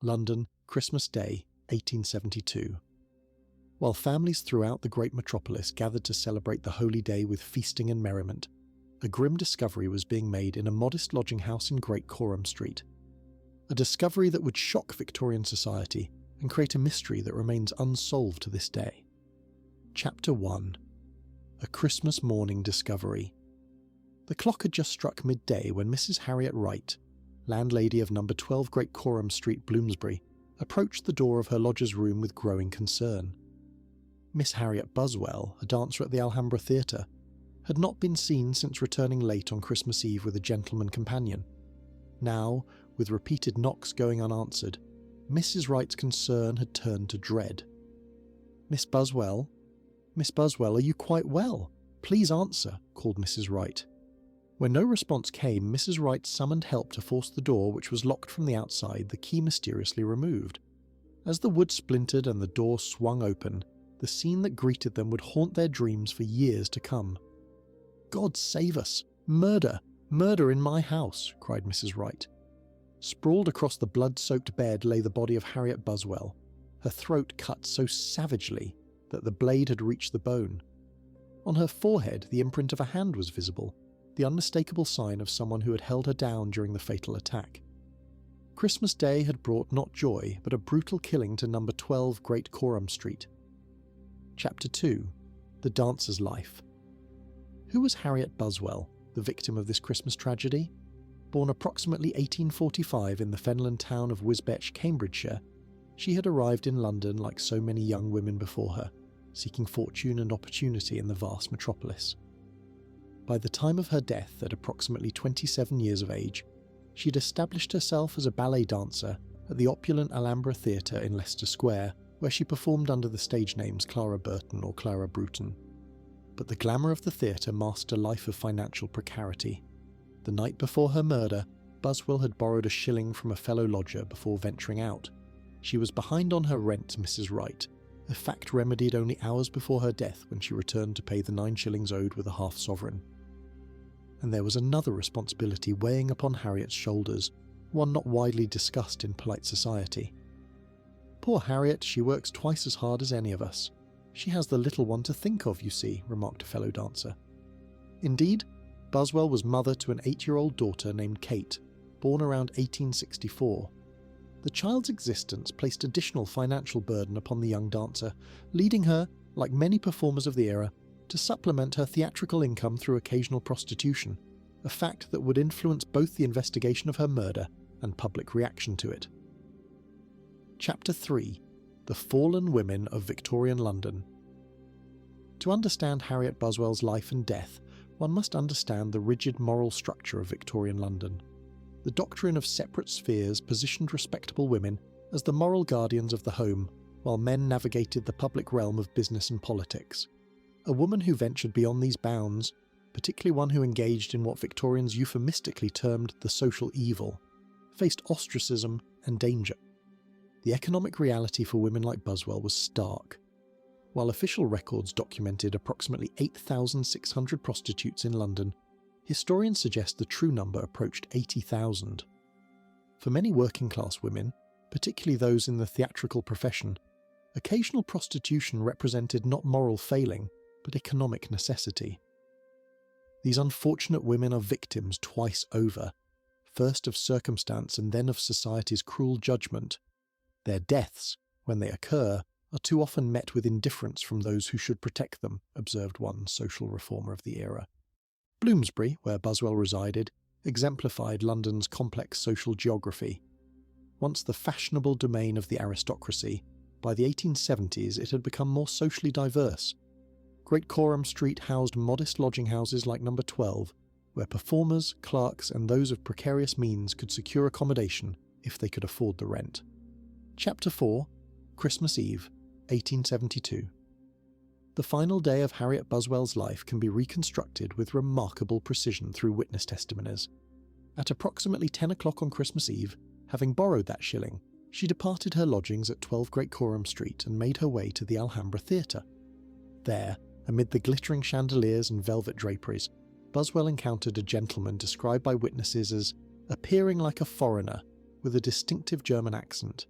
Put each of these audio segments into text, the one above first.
London, Christmas Day, 1872. While families throughout the great metropolis gathered to celebrate the holy day with feasting and merriment, a grim discovery was being made in a modest lodging house in Great Coram Street. A discovery that would shock Victorian society and create a mystery that remains unsolved to this day. Chapter 1. A Christmas Morning Discovery. The clock had just struck midday when Mrs. Harriet Wright, landlady of number 12 Great Coram Street, Bloomsbury, approached the door of her lodger's room with growing concern. Miss Harriet Buswell, a dancer at the Alhambra Theatre, had not been seen since returning late on Christmas Eve with a gentleman companion. Now, with repeated knocks going unanswered, Mrs. Wright's concern had turned to dread. Miss Buswell, are you quite well? Please answer," called Mrs. Wright. When no response came, Mrs. Wright summoned help to force the door, which was locked from the outside, the key mysteriously removed. As the wood splintered and the door swung open, the scene that greeted them would haunt their dreams for years to come. "God save us! Murder! Murder in my house!" cried Mrs. Wright. Sprawled across the blood-soaked bed lay the body of Harriet Buswell, her throat cut so savagely that the blade had reached the bone. On her forehead, the imprint of a hand was visible, the unmistakable sign of someone who had held her down during the fatal attack. Christmas Day had brought not joy, but a brutal killing to number 12 Great Coram Street. Chapter 2. The Dancer's Life. Who was Harriet Buswell, the victim of this Christmas tragedy? Born approximately 1845 in the fenland town of Wisbech, Cambridgeshire, she had arrived in London like so many young women before her, seeking fortune and opportunity in the vast metropolis. By the time of her death, at approximately 27 years of age, she had established herself as a ballet dancer at the opulent Alhambra Theatre in Leicester Square, where she performed under the stage names Clara Burton or Clara Bruton. But the glamour of the theatre masked a life of financial precarity. The night before her murder, Buswell had borrowed a shilling from a fellow lodger before venturing out. She was behind on her rent, Mrs. Wright, a fact remedied only hours before her death when she returned to pay the 9 shillings owed with a half-sovereign. And there was another responsibility weighing upon Harriet's shoulders, one not widely discussed in polite society. "Poor Harriet, she works twice as hard as any of us. She has the little one to think of, you see," remarked a fellow dancer. Indeed, Buswell was mother to an 8-year-old daughter named Kate, born around 1864. The child's existence placed additional financial burden upon the young dancer, leading her, like many performers of the era, to supplement her theatrical income through occasional prostitution, a fact that would influence both the investigation of her murder and public reaction to it. Chapter 3. The Fallen Women of Victorian London. To understand Harriet Buswell's life and death, one must understand the rigid moral structure of Victorian London. The doctrine of separate spheres positioned respectable women as the moral guardians of the home, while men navigated the public realm of business and politics. A woman who ventured beyond these bounds, particularly one who engaged in what Victorians euphemistically termed the social evil, faced ostracism and danger. The economic reality for women like Buswell was stark. While official records documented approximately 8,600 prostitutes in London, historians suggest the true number approached 80,000. For many working-class women, particularly those in the theatrical profession, occasional prostitution represented not moral failing, but economic necessity. These unfortunate women are victims twice over, first of circumstance and then of society's cruel judgment. Their deaths, when they occur, are too often met with indifference from those who should protect them, observed one social reformer of the era. Bloomsbury, where Buswell resided, exemplified London's complex social geography. Once the fashionable domain of the aristocracy, by the 1870s it had become more socially diverse. Great Coram Street housed modest lodging houses like number 12, where performers, clerks and those of precarious means could secure accommodation if they could afford the rent. Chapter 4. Christmas Eve, 1872. The final day of Harriet Buswell's life can be reconstructed with remarkable precision through witness testimonies. At approximately 10 o'clock on Christmas Eve, having borrowed that shilling, she departed her lodgings at 12 Great Coram Street and made her way to the Alhambra Theatre. There, amid the glittering chandeliers and velvet draperies, Buswell encountered a gentleman described by witnesses as appearing like a foreigner, with a distinctive German accent.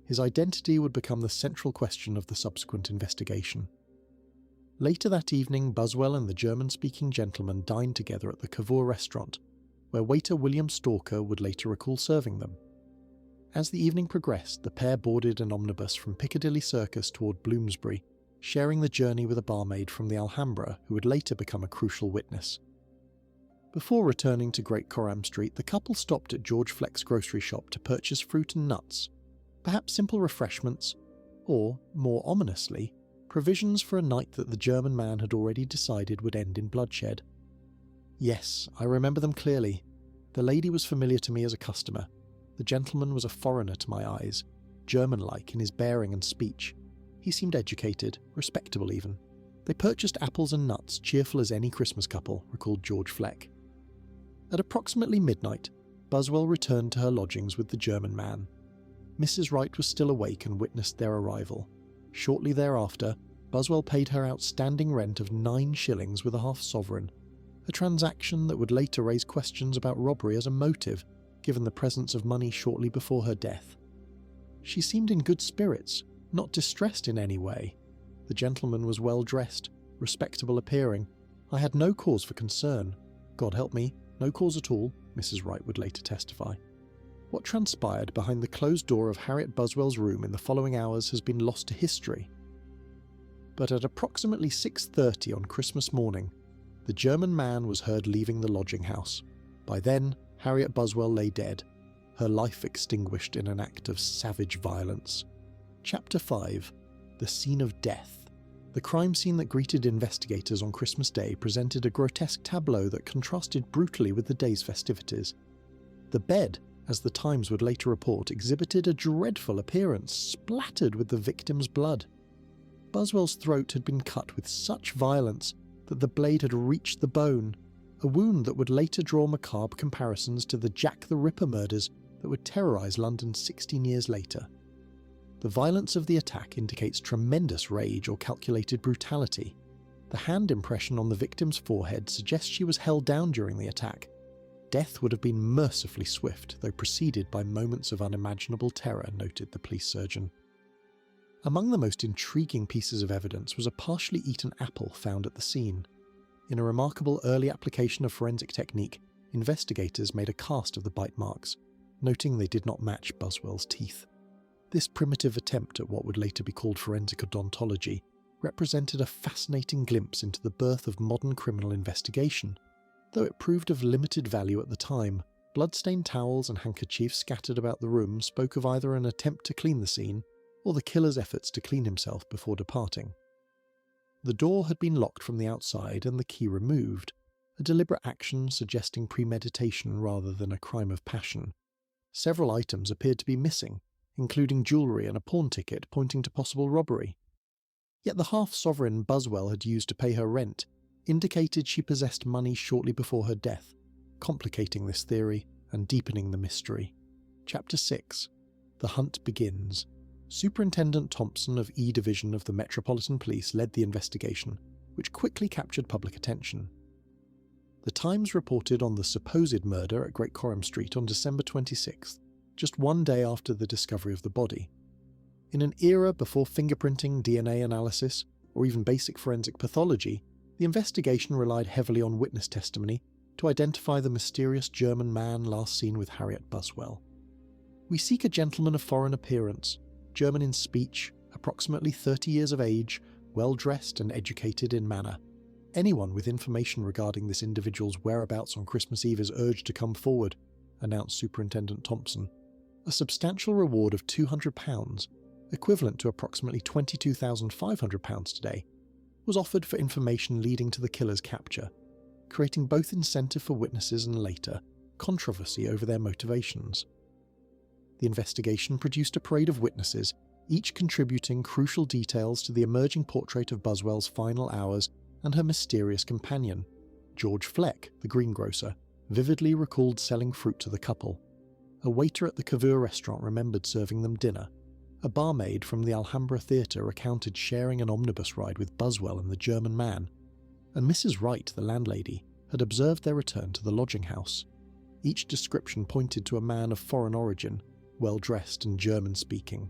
His identity would become the central question of the subsequent investigation. Later that evening, Buswell and the German-speaking gentleman dined together at the Cavour restaurant, where waiter William Stalker would later recall serving them. As the evening progressed, the pair boarded an omnibus from Piccadilly Circus toward Bloomsbury, sharing the journey with a barmaid from the Alhambra who would later become a crucial witness. Before returning to Great Coram Street, the couple stopped at George Fleck's grocery shop to purchase fruit and nuts, perhaps simple refreshments, or, more ominously, provisions for a night that the German man had already decided would end in bloodshed. Yes, I remember them clearly. The lady was familiar to me as a customer. The gentleman was a foreigner to my eyes, German-like in his bearing and speech. He seemed educated, respectable even. They purchased apples and nuts, cheerful as any Christmas couple, recalled George Fleck. At approximately midnight, Buswell returned to her lodgings with the German man. Mrs. Wright was still awake and witnessed their arrival. Shortly thereafter, Buswell paid her outstanding rent of 9 shillings with a half-sovereign, a transaction that would later raise questions about robbery as a motive, given the presence of money shortly before her death. She seemed in good spirits, not distressed in any way. The gentleman was well-dressed, respectable appearing. I had no cause for concern. God help me, no cause at all, Mrs. Wright would later testify. What transpired behind the closed door of Harriet Buswell's room in the following hours has been lost to history. But at approximately 6:30 on Christmas morning, the German man was heard leaving the lodging house. By then, Harriet Buswell lay dead, her life extinguished in an act of savage violence. Chapter 5. The Scene of Death. The crime scene that greeted investigators on Christmas Day presented a grotesque tableau that contrasted brutally with the day's festivities. The bed, as the Times would later report, exhibited a dreadful appearance, splattered with the victim's blood. Buswell's throat had been cut with such violence that the blade had reached the bone, a wound that would later draw macabre comparisons to the Jack the Ripper murders that would terrorise London 16 years later. The violence of the attack indicates tremendous rage or calculated brutality. The hand impression on the victim's forehead suggests she was held down during the attack. Death would have been mercifully swift, though preceded by moments of unimaginable terror, noted the police surgeon. Among the most intriguing pieces of evidence was a partially eaten apple found at the scene. In a remarkable early application of forensic technique, investigators made a cast of the bite marks, noting they did not match Buswell's teeth. This primitive attempt at what would later be called forensic odontology represented a fascinating glimpse into the birth of modern criminal investigation. Though it proved of limited value at the time, blood-stained towels and handkerchiefs scattered about the room spoke of either an attempt to clean the scene or the killer's efforts to clean himself before departing. The door had been locked from the outside and the key removed, a deliberate action suggesting premeditation rather than a crime of passion. Several items appeared to be missing, including jewellery and a pawn ticket pointing to possible robbery. Yet the half-sovereign Buswell had used to pay her rent indicated she possessed money shortly before her death, complicating this theory and deepening the mystery. Chapter 6. The Hunt Begins. Superintendent Thompson of E Division of the Metropolitan Police led the investigation, which quickly captured public attention. The Times reported on the supposed murder at Great Coram Street on December 26th, just one day after the discovery of the body. In an era before fingerprinting, DNA analysis, or even basic forensic pathology, the investigation relied heavily on witness testimony to identify the mysterious German man last seen with Harriet Buswell. We seek a gentleman of foreign appearance, German in speech, approximately 30 years of age, well-dressed and educated in manner. Anyone with information regarding this individual's whereabouts on Christmas Eve is urged to come forward, announced Superintendent Thompson. A substantial reward of £200, equivalent to approximately £22,500 today, was offered for information leading to the killer's capture, creating both incentive for witnesses and later controversy over their motivations. The investigation produced a parade of witnesses, each contributing crucial details to the emerging portrait of Buswell's final hours and her mysterious companion. George Fleck, the greengrocer, vividly recalled selling fruit to the couple. A waiter at the Cavour restaurant remembered serving them dinner. A barmaid from the Alhambra Theatre recounted sharing an omnibus ride with Buswell and the German man, and Mrs. Wright, the landlady, had observed their return to the lodging house. Each description pointed to a man of foreign origin, well-dressed and German-speaking,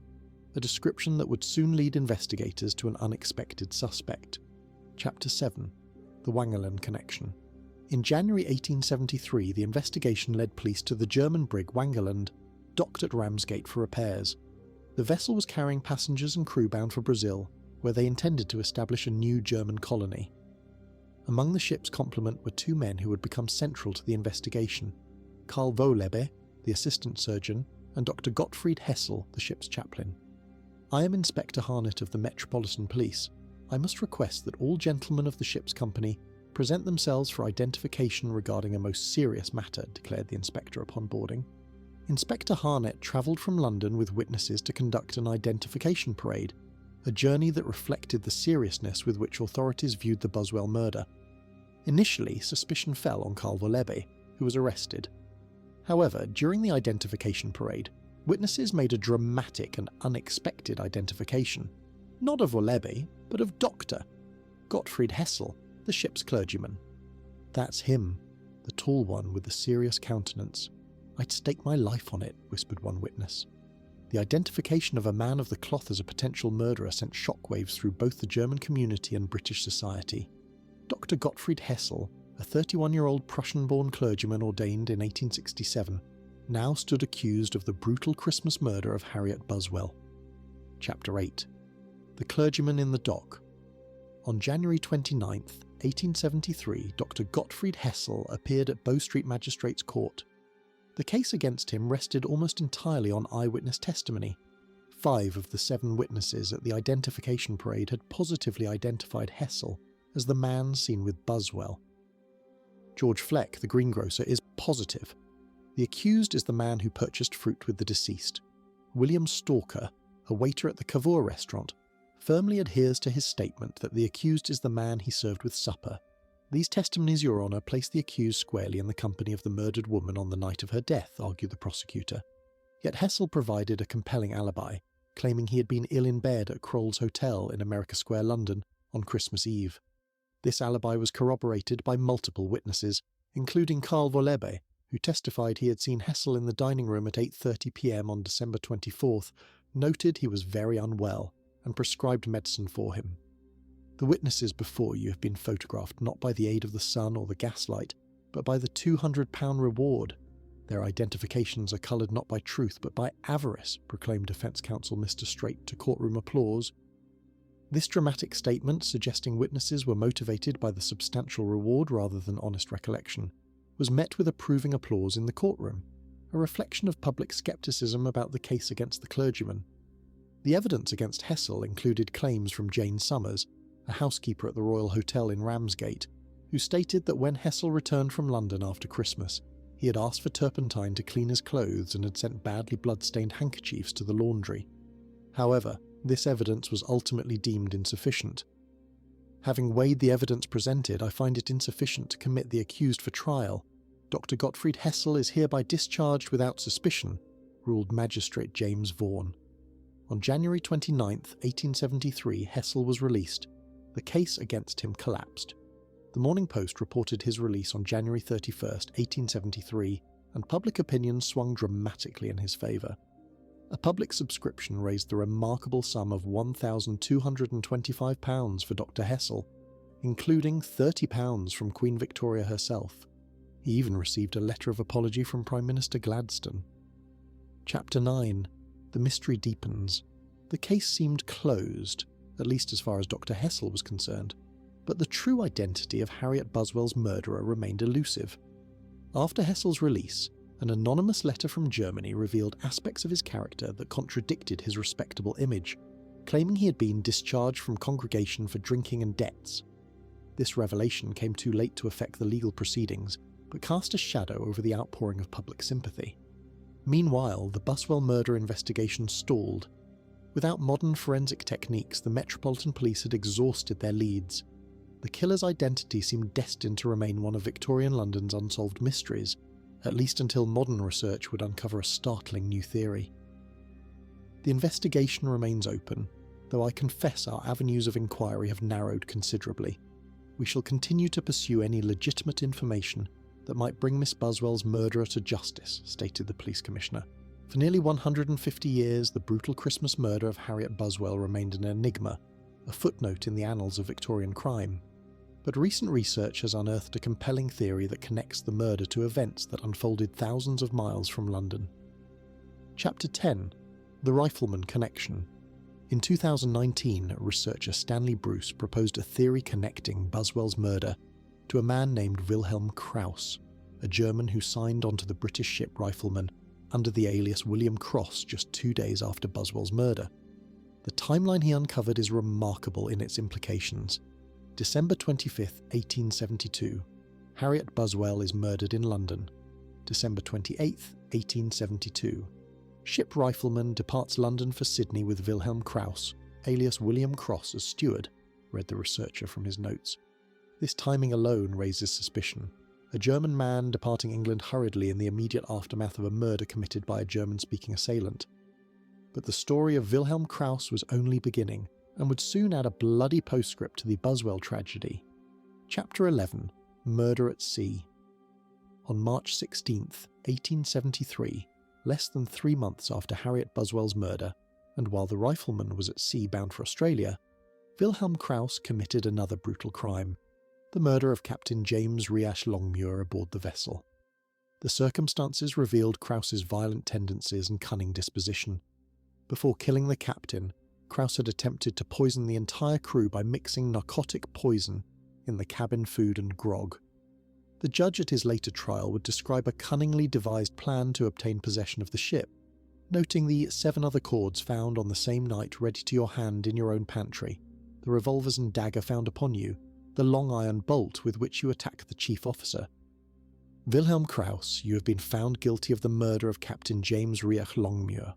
a description that would soon lead investigators to an unexpected suspect. Chapter 7. The Wangerland Connection. In January 1873, the investigation led police to the German brig Wangerland, docked at Ramsgate for repairs. The vessel was carrying passengers and crew bound for Brazil, where they intended to establish a new German colony. Among the ship's complement were two men who would become central to the investigation: Karl Wollebe, the assistant surgeon, and Dr. Gottfried Hessel, the ship's chaplain. "I am Inspector Harnett of the Metropolitan Police. I must request that all gentlemen of the ship's company present themselves for identification regarding a most serious matter," declared the inspector upon boarding. Inspector Harnett travelled from London with witnesses to conduct an identification parade, a journey that reflected the seriousness with which authorities viewed the Buswell murder. Initially, suspicion fell on Karl Wollebe, who was arrested. However, during the identification parade, witnesses made a dramatic and unexpected identification, not of Wollebe, but of Dr. Gottfried Hessel, the ship's clergyman. "That's him, the tall one with the serious countenance. I'd stake my life on it," whispered one witness. The identification of a man of the cloth as a potential murderer sent shockwaves through both the German community and British society. Dr. Gottfried Hessel, a 31-year-old Prussian-born clergyman ordained in 1867, now stood accused of the brutal Christmas murder of Harriet Buswell. Chapter 8. The Clergyman in the Dock. On January 29, 1873, Dr. Gottfried Hessel appeared at Bow Street Magistrates' Court. The case against him rested almost entirely on eyewitness testimony. 5 of the 7 witnesses at the identification parade had positively identified Hessel as the man seen with Buswell. George Fleck, the greengrocer, is positive. The accused is the man who purchased fruit with the deceased. William Stalker, a waiter at the Cavour restaurant, firmly adheres to his statement that the accused is the man he served with supper. "These testimonies, Your Honour, place the accused squarely in the company of the murdered woman on the night of her death," argued the prosecutor. Yet Hessel provided a compelling alibi, claiming he had been ill in bed at Kroll's Hotel in America Square, London, on Christmas Eve. This alibi was corroborated by multiple witnesses, including Karl Wollebe, who testified he had seen Hessel in the dining room at 8:30 p.m. on December 24th, noted he was very unwell, and prescribed medicine for him. The witnesses before you have been photographed not by the aid of the sun or the gaslight, but by the £200 reward. Their identifications are coloured not by truth but by avarice, proclaimed defence counsel Mr. Straight to courtroom applause. This dramatic statement, suggesting witnesses were motivated by the substantial reward rather than honest recollection, was met with approving applause in the courtroom, a reflection of public scepticism about the case against the clergyman. The evidence against Hessel included claims from Jane Summers, a housekeeper at the Royal Hotel in Ramsgate, who stated that when Hessel returned from London after Christmas, he had asked for turpentine to clean his clothes and had sent badly blood-stained handkerchiefs to the laundry. However, this evidence was ultimately deemed insufficient. "Having weighed the evidence presented, I find it insufficient to commit the accused for trial. Dr. Gottfried Hessel is hereby discharged without suspicion," ruled Magistrate James Vaughan. On January 29, 1873, Hessel was released. The case against him collapsed. The Morning Post reported his release on January 31, 1873, and public opinion swung dramatically in his favour. A public subscription raised the remarkable sum of £1,225 for Dr. Hessel, including £30 from Queen Victoria herself. He even received a letter of apology from Prime Minister Gladstone. Chapter 9. The mystery deepens. The case seemed closed, at least as far as Dr. Hessel was concerned, but the true identity of Harriet Buswell's murderer remained elusive. After Hessel's release, an anonymous letter from Germany revealed aspects of his character that contradicted his respectable image, claiming he had been discharged from congregation for drinking and debts. This revelation came too late to affect the legal proceedings, but cast a shadow over the outpouring of public sympathy. Meanwhile, the Buswell murder investigation stalled. Without modern forensic techniques, the Metropolitan Police had exhausted their leads. The killer's identity seemed destined to remain one of Victorian London's unsolved mysteries, at least until modern research would uncover a startling new theory. The investigation remains open, though I confess our avenues of inquiry have narrowed considerably. We shall continue to pursue any legitimate information that might bring Miss Buswell's murderer to justice, stated the police commissioner. For nearly 150 years, the brutal Christmas murder of Harriet Buswell remained an enigma, a footnote in the annals of Victorian crime. But recent research has unearthed a compelling theory that connects the murder to events that unfolded thousands of miles from London. Chapter 10. The Rifleman Connection. In 2019, researcher Stanley Bruce proposed a theory connecting Buswell's murder to a man named Wilhelm Krauss, a German who signed onto the British ship Rifleman under the alias William Cross just 2 days after Buswell's murder. The timeline he uncovered is remarkable in its implications. December 25, 1872, Harriet Buswell is murdered in London. December 28, 1872, ship Rifleman departs London for Sydney with Wilhelm Krauss, alias William Cross, as steward, read the researcher from his notes. This timing alone raises suspicion. A German man departing England hurriedly in the immediate aftermath of a murder committed by a German-speaking assailant. But the story of Wilhelm Krauss was only beginning, and would soon add a bloody postscript to the Buswell tragedy. Chapter 11. Murder at Sea. On March 16, 1873, less than 3 months after Harriet Buswell's murder, and while the Rifleman was at sea bound for Australia, Wilhelm Krauss committed another brutal crime, the murder of Captain James Riash Longmuir aboard the vessel. The circumstances revealed Krauss's violent tendencies and cunning disposition. Before killing the captain, Krauss had attempted to poison the entire crew by mixing narcotic poison in the cabin food and grog. The judge at his later trial would describe a cunningly devised plan to obtain possession of the ship, noting the 7 other cords found on the same night ready to your hand in your own pantry, the revolvers and dagger found upon you, the long iron bolt with which you attack the chief officer. Wilhelm Krauss, you have been found guilty of the murder of Captain James Riach Longmuir.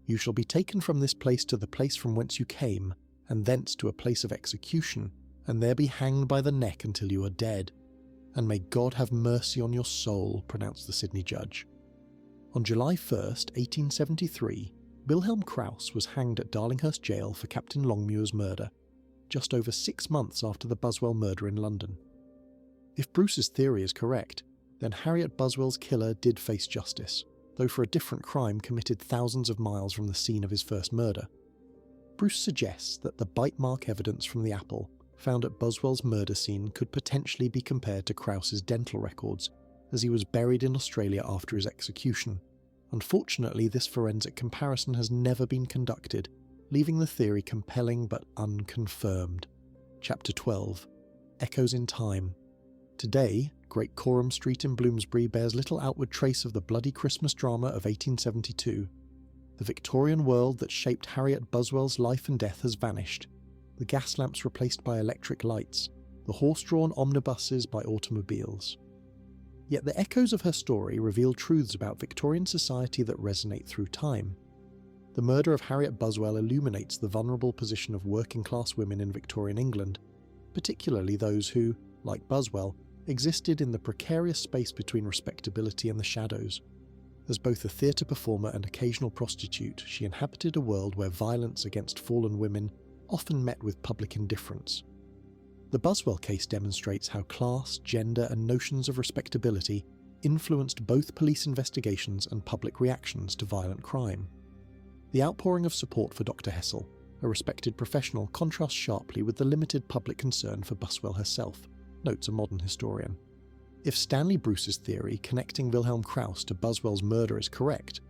You shall be taken from this place to the place from whence you came, and thence to a place of execution, and there be hanged by the neck until you are dead. And may God have mercy on your soul, pronounced the Sydney judge. On July 1st, 1873, Wilhelm Krauss was hanged at Darlinghurst Jail for Captain Longmuir's murder, just over 6 months after the Buswell murder in London. If Bruce's theory is correct, then Harriet Buswell's killer did face justice, though for a different crime committed thousands of miles from the scene of his first murder. Bruce suggests that the bite mark evidence from the apple found at Buswell's murder scene could potentially be compared to Krauss's dental records, as he was buried in Australia after his execution. Unfortunately, this forensic comparison has never been conducted, leaving the theory compelling but unconfirmed. Chapter 12. Echoes in Time. Today, Great Coram Street in Bloomsbury bears little outward trace of the bloody Christmas drama of 1872. The Victorian world that shaped Harriet Buswell's life and death has vanished, the gas lamps replaced by electric lights, the horse-drawn omnibuses by automobiles. Yet the echoes of her story reveal truths about Victorian society that resonate through time. The murder of Harriet Buswell illuminates the vulnerable position of working-class women in Victorian England, particularly those who, like Buswell, existed in the precarious space between respectability and the shadows. As both a theatre performer and occasional prostitute, she inhabited a world where violence against fallen women often met with public indifference. The Buswell case demonstrates how class, gender, and notions of respectability influenced both police investigations and public reactions to violent crime. The outpouring of support for Dr. Hessel, a respected professional, contrasts sharply with the limited public concern for Buswell herself, notes a modern historian. If Stanley Bruce's theory connecting Wilhelm Krauss to Buswell's murder is correct,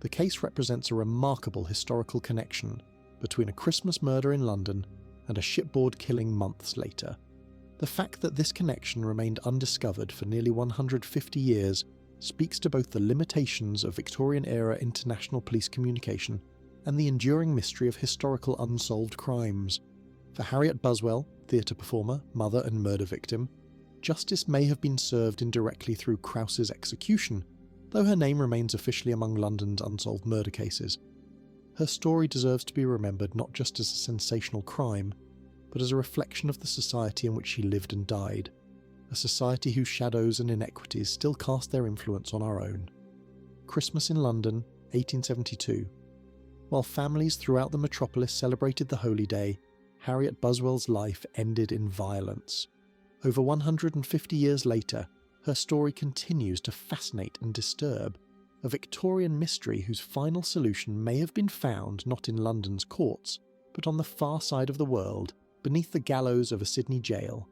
the case represents a remarkable historical connection between a Christmas murder in London and a shipboard killing months later. The fact that this connection remained undiscovered for nearly 150 years speaks to both the limitations of Victorian-era international police communication and the enduring mystery of historical unsolved crimes. For Harriet Buswell, theatre performer, mother and murder victim, justice may have been served indirectly through Krauss's execution, though her name remains officially among London's unsolved murder cases. Her story deserves to be remembered not just as a sensational crime, but as a reflection of the society in which she lived and died, a society whose shadows and inequities still cast their influence on our own. Christmas in London, 1872. While families throughout the metropolis celebrated the holy day, Harriet Buswell's life ended in violence. Over 150 years later, her story continues to fascinate and disturb, a Victorian mystery whose final solution may have been found not in London's courts, but on the far side of the world, beneath the gallows of a Sydney jail.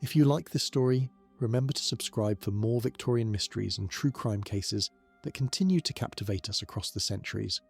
If you like this story, remember to subscribe for more Victorian mysteries and true crime cases that continue to captivate us across the centuries.